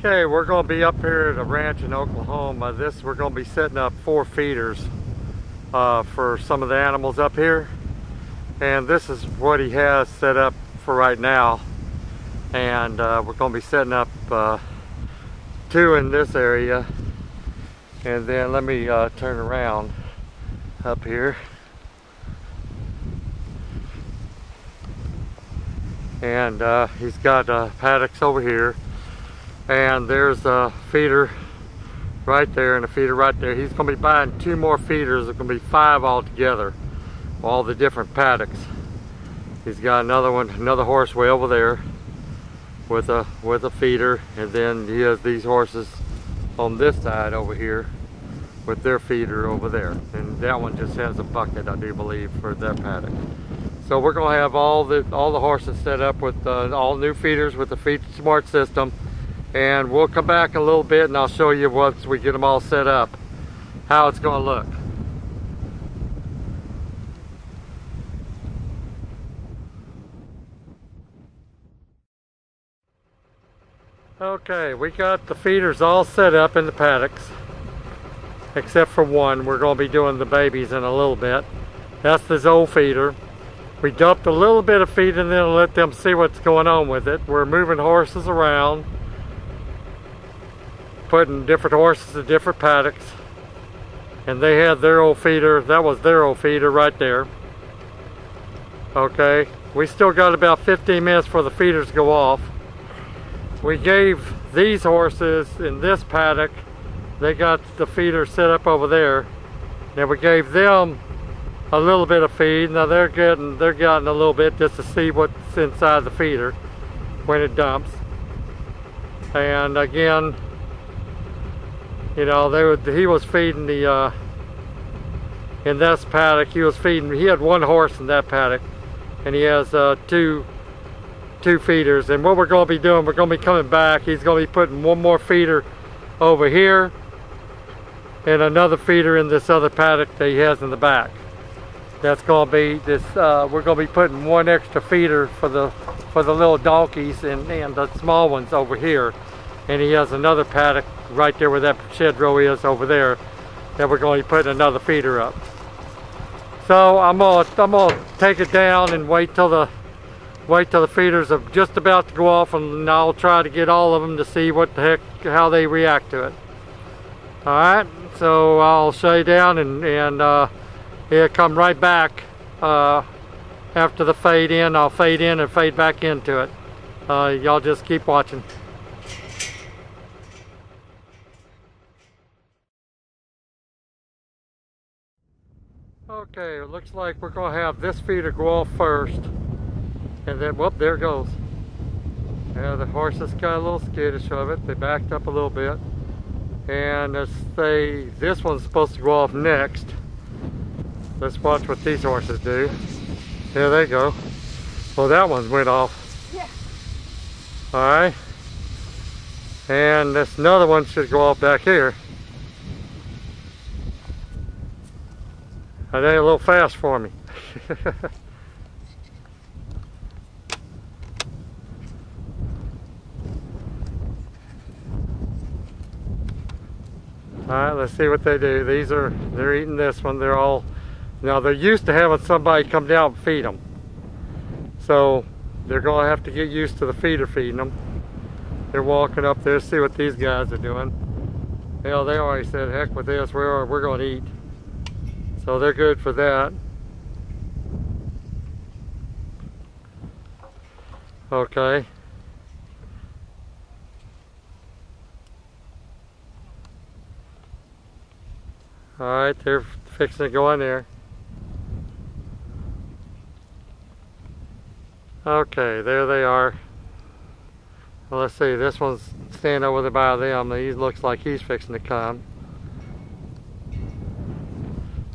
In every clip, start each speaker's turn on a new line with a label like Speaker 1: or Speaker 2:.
Speaker 1: Okay, we're going to be up here at a ranch in Oklahoma. We're going to be setting up 4 feeders for some of the animals up here. And this is what he has set up for right now. And we're going to be setting up 2 in this area. And then let me turn around up here. And he's got paddocks over here. And there's a feeder right there and a feeder right there. He's going to be buying 2 more feeders. There's going to be 5 altogether, all the different paddocks. He's got another one, another horse way over there with a feeder, and then he has these horses on this side over here with their feeder over there. And that one just has a bucket, I do believe, for their paddock. So we're going to have all the horses set up with all new feeders with the Feed Smart system. And we'll come back in a little bit and I'll show you once we get them all set up how it's going to look. Okay, we got the feeders all set up in the paddocks except for one. We're going to be doing the babies in a little bit. That's the Zoe feeder. We dumped a little bit of feed in there and let them see what's going on with it. We're moving horses around, putting different horses in different paddocks, and they had their old feeder. That was their old feeder right there. Okay, we still got about 15 minutes for the feeders to go off. We gave these horses in this paddock, they got the feeder set up over there. Then we gave them a little bit of feed. Now they're getting a little bit just to see what's inside the feeder when it dumps. And again, you know, he was feeding in this paddock, he had 1 horse in that paddock, and he has 2 feeders. And what we're going to be doing, we're going to be coming back, he's going to be putting 1 more feeder over here, and another feeder in this other paddock that he has in the back. That's going to be this, we're going to be putting 1 extra feeder for the little donkeys and the small ones over here. And he has another paddock right there where that shed row is over there that we're going to be putting another feeder up. So I'm gonna take it down and wait till the feeders are just about to go off, and I'll try to get all of them to see what the heck, how they react to it. All right, so I'll show you down and he'll come right back after the fade in. I'll fade in and fade back into it. Y'all just keep watching. Okay, it looks like we're going to have this feeder go off first, and then, whoop, there it goes. Yeah, the horses got a little skittish of it. They backed up a little bit, and this one's supposed to go off next. Let's watch what these horses do. There they go. Well, that one went off. Yeah. All right, and this another one should go off back here. They a little fast for me. Alright, let's see what they do. They're eating this one. Now they're used to having somebody come down and feed them. So they're going to have to get used to the feeder feeding them. They're walking up there, see what these guys are doing. Hell, they already said, heck with this, we're going to eat. So they're good for that. Okay. Alright, they're fixing to go in there. Okay, there they are. Well, let's see, this one's standing over there by them. He looks like he's fixing to come.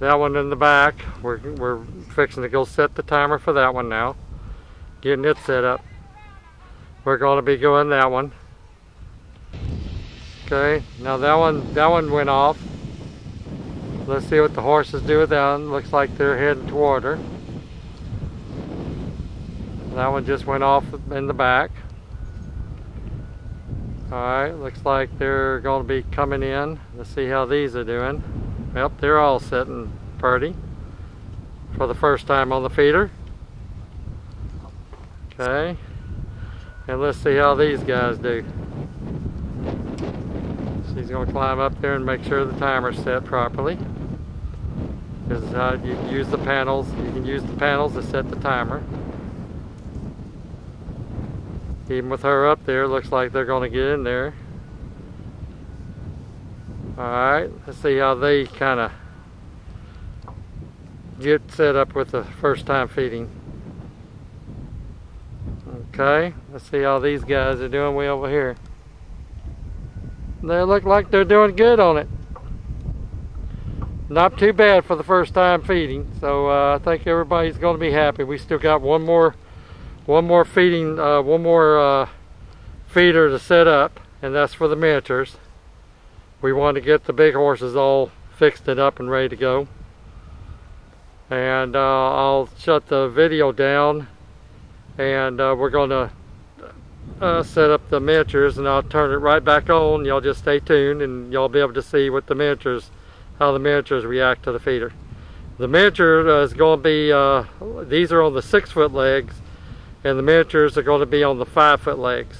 Speaker 1: That one in the back, we're fixing to go set the timer for that one now. Getting it set up. We're going to be going that one. Okay, now that one went off. Let's see what the horses do with that one. Looks like they're heading toward her. That one just went off in the back. Alright, looks like they're going to be coming in. Let's see how these are doing. Yep, they're all sitting pretty for the first time on the feeder. Okay, and let's see how these guys do. She's going to climb up there and make sure the timer's set properly. This is how you use the panels. You can use the panels to set the timer. Even with her up there, looks like they're going to get in there. Alright, let's see how they kind of get set up with the first time feeding. Okay, let's see how these guys are doing way over here. They look like they're doing good on it. Not too bad for the first time feeding, so I think everybody's going to be happy. We still got one more feeding, one more feeder to set up, and that's for the miniatures. We want to get the big horses all fixed and up and ready to go. And I'll shut the video down, and we're going to set up the miniatures, and I'll turn it right back on. Y'all just stay tuned, and y'all be able to see what the miniatures, how the miniatures react to the feeder. The miniature is going to be, these are on the 6-foot legs, and the miniatures are going to be on the 5-foot legs.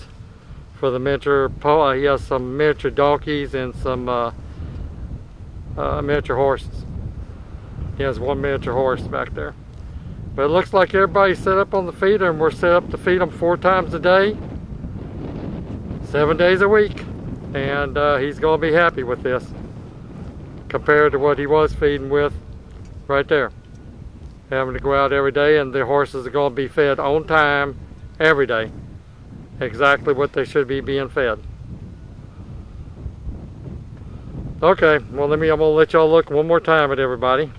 Speaker 1: For the miniature, he has some miniature donkeys and some miniature horses. He has one miniature horse back there. But it looks like everybody's set up on the feeder, and we're set up to feed them 4 times a day, 7 days a week. And he's going to be happy with this compared to what he was feeding with right there. Having to go out every day, and the horses are going to be fed on time every day. Exactly what they should be being fed. Okay, well I'm going to let y'all look one more time at everybody.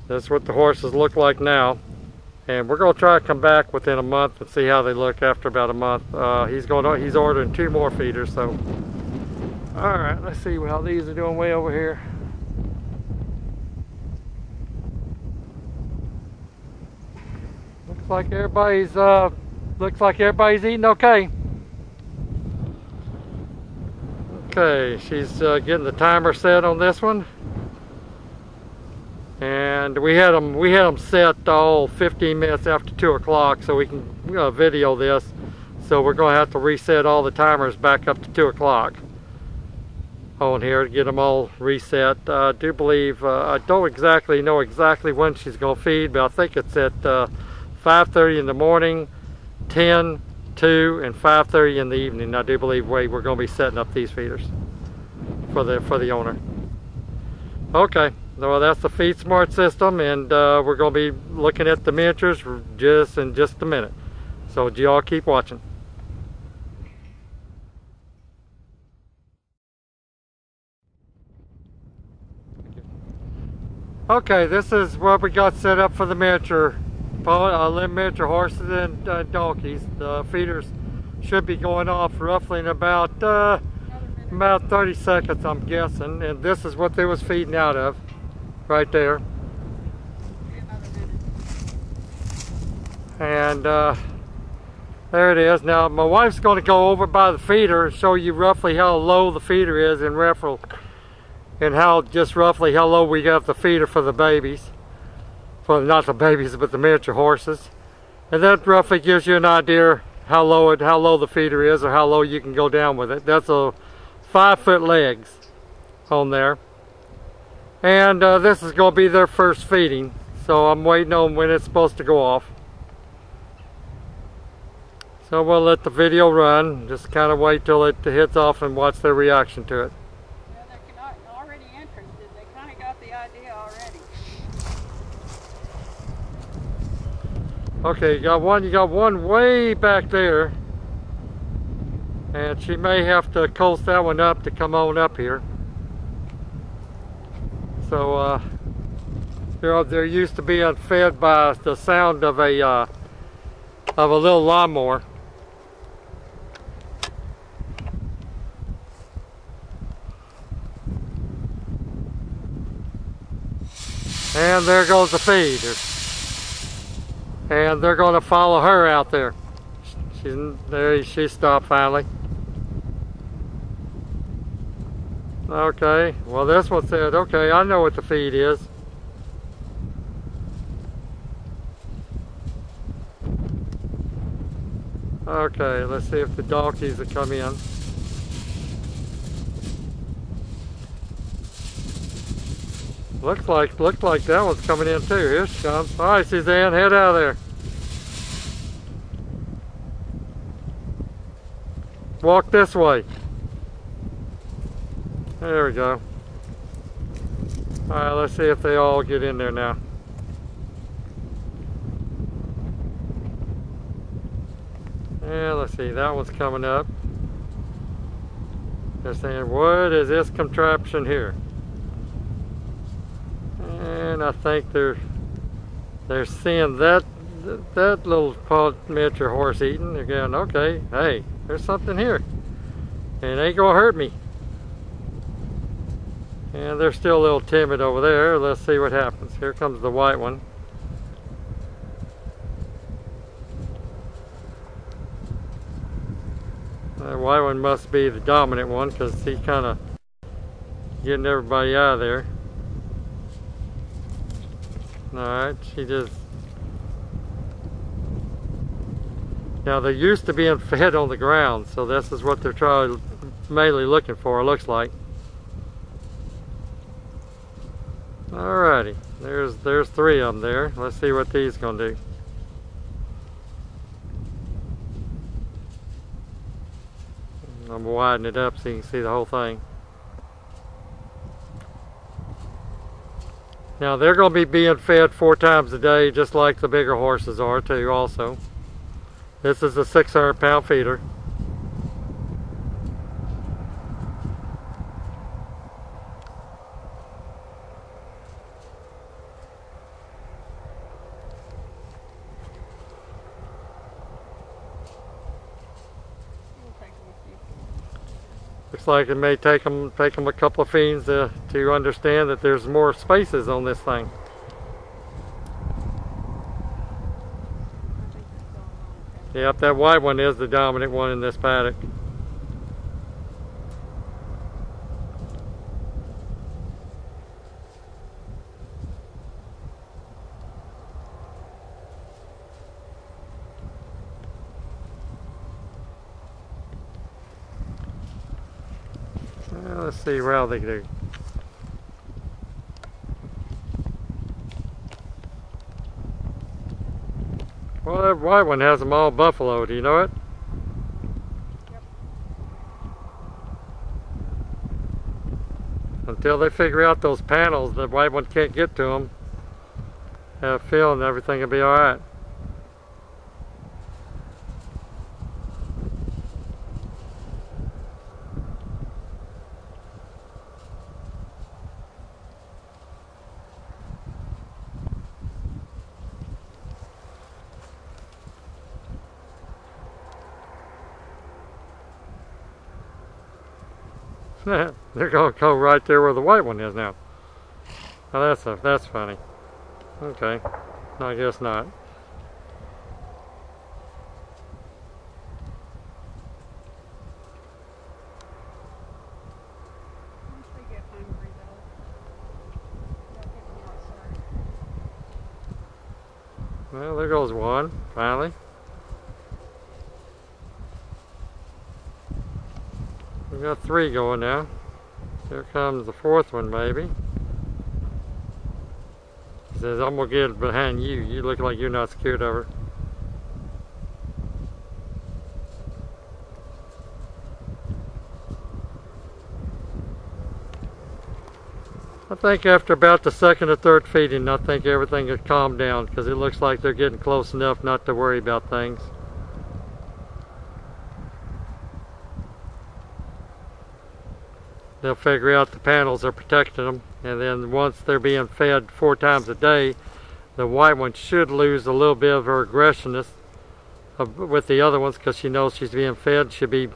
Speaker 1: That's what the horses look like now. And we're going to try to come back within a month and see how they look after about a month. He's ordering 2 more feeders, so. Alright, let's see how these are doing way over here. Looks like everybody's eating okay. Okay, she's getting the timer set on this one, and we had them set all 15 minutes after 2 o'clock, so we can video this. So we're going to have to reset all the timers back up to 2 o'clock on here to get them all reset. I do believe I don't exactly know when she's going to feed, but I think it's at 5:30 in the morning, 10, 2, and 5:30 in the evening. I do believe we're going to be setting up these feeders for the owner. Okay, well that's the Feed Smart system, and we're going to be looking at the miniatures in just a minute. So y'all keep watching. Okay, this is what we got set up for the miniature miniature horses and donkeys. The feeders should be going off roughly in about 30 seconds, I'm guessing. And this is what they was feeding out of, right there. And there it is. Now my wife's going to go over by the feeder and show you roughly how low the feeder is in reference, and just roughly how low we got the feeder for the babies. Well, not the babies, but the miniature horses. And that roughly gives you an idea how low the feeder is, or how low you can go down with it. That's a 5-foot legs on there. And this is going to be their first feeding, so I'm waiting on when it's supposed to go off. So we'll let the video run, just kind of wait till it hits off and watch their reaction to it.
Speaker 2: Yeah, they're already interested. They kind of got the idea already.
Speaker 1: Okay, you got one way back there, and she may have to coast that one up to come on up here. So they're used to being fed by the sound of a little lawnmower. And there goes the feeder. And they're going to follow her out there. She stopped finally. Okay, well this one said, okay, I know what the feed is. Okay, let's see if the donkeys will come in. Looks like that one's coming in too. Here she comes. All right, Suzanne, head out of there. Walk this way. There we go. All right, let's see if they all get in there now. Yeah, let's see, that one's coming up. They're saying, what is this contraption here? And I think they're seeing that little miniature horse eating. They're going, okay, hey, there's something here. And it ain't gonna hurt me. And they're still a little timid over there. Let's see what happens. Here comes the white one. The white one must be the dominant one because he's kind of getting everybody out of there. Alright, she just... Now they're used to being fed on the ground, so this is what they're mainly looking for, it looks like. Alrighty, there's three of them there. Let's see what these gonna do. I'm gonna widen it up so you can see the whole thing. Now they're gonna be being fed 4 times a day, just like the bigger horses are too also. This is a 600-pound feeder. Looks like it may take them a couple of feeds to understand that there's more spaces on this thing. Yep, that white one is the dominant one in this paddock. Well, let's see how they do. Well, that white one has them all buffalo, do you know it?
Speaker 2: Yep.
Speaker 1: Until they figure out those panels, the white one can't get to them. Have a feeling everything will be alright. They're gonna go right there where the white one is now. Oh, that's funny. Okay, no, I guess not.
Speaker 2: Once they get hungry, they'll get more.
Speaker 1: Well, there goes one, finally. We got 3 going now. Here comes the 4th one, maybe. He says, I'm gonna get behind you. You look like you're not scared of her. I think after about the 2nd or 3rd feeding, I think everything will calm down because it looks like they're getting close enough not to worry about things. They'll figure out the panels are protecting them, and then once they're being fed 4 times a day, the white one should lose a little bit of her aggressiveness with the other ones because she knows she's being fed. She'll be a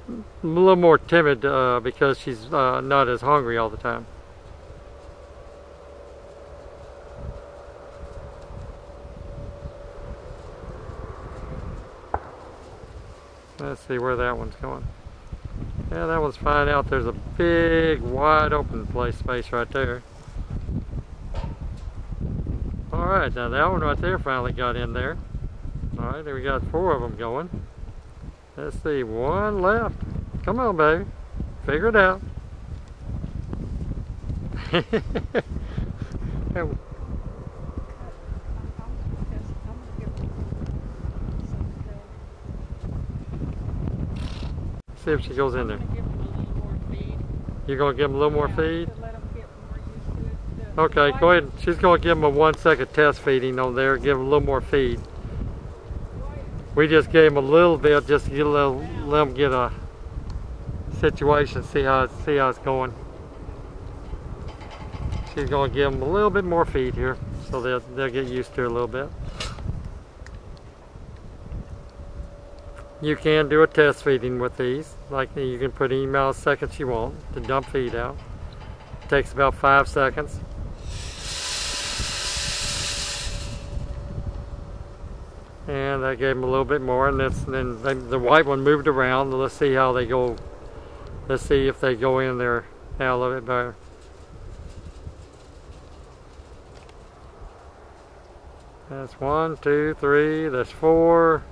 Speaker 1: little more timid because she's not as hungry all the time. Let's see where that one's going. Yeah, that one's fine out. There's a big, wide open space right there. Alright, now that one right there finally got in there. Alright, there we got 4 of them going. Let's see, 1 left. Come on, baby. Figure it out. See if she goes in there. You're going to give them a little more feed? Okay, go ahead. She's going to give them a 1-second test feeding on there. Give them a little more feed. We just gave them a little bit just to get let them get a situation, see how it's going. She's going to give them a little bit more feed here, so they'll get used to it a little bit. You can do a test feeding with these. Like you can put any amount of seconds you want to dump feed out. It takes about 5 seconds. And I gave them a little bit more, and then the white one moved around. Let's see how they go. Let's see if they go in there now a little bit better. That's 1, 2, 3. That's 4.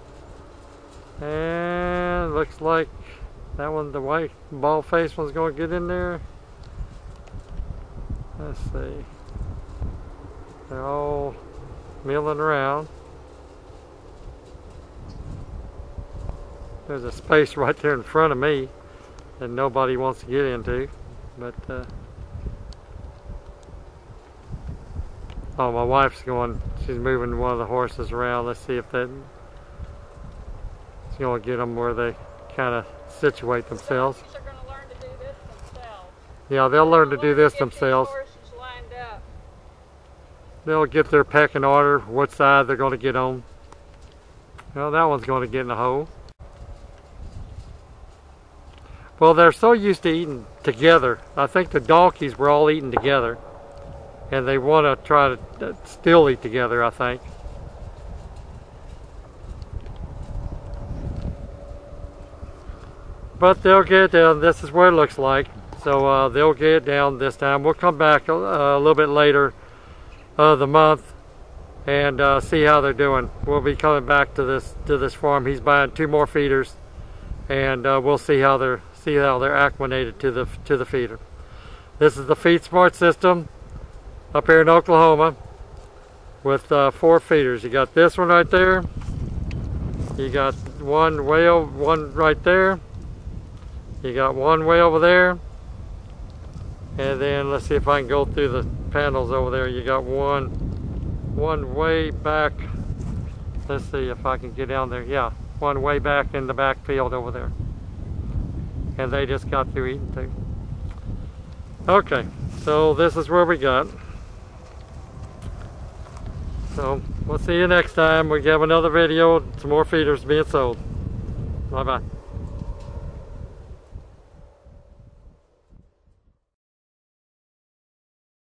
Speaker 1: And looks like that one, the white ball face one's going to get in there. Let's see. They're all milling around. There's a space right there in front of me that nobody wants to get into, but oh, my wife's she's moving one of the horses around. Let's see if she's going to get them where they kind of situate themselves.
Speaker 2: Horses are going to learn to do this themselves.
Speaker 1: Yeah, they'll learn to do this themselves. They'll get their pecking order, what side they're going to get on. Well, that one's going to get in the hole. Well, they're so used to eating together. I think the donkeys were all eating together. And they want to try to still eat together, I think. But they'll get down. This is what it looks like. So they'll get down this time. We'll come back a little bit later the month and see how they're doing. We'll be coming back to this farm. He's buying 2 more feeders, and we'll see how they're acclimated to the feeder. This is the Feed Smart system up here in Oklahoma with 4 feeders. You got this one right there. You got one right there. You got one way over there. And then let's see if I can go through the panels over there. You got one way back. Let's see if I can get down there. Yeah, one way back in the back field over there. And they just got through eating too. Okay, so this is where we got. So we'll see you next time. We have another video, some more feeders being sold. Bye bye.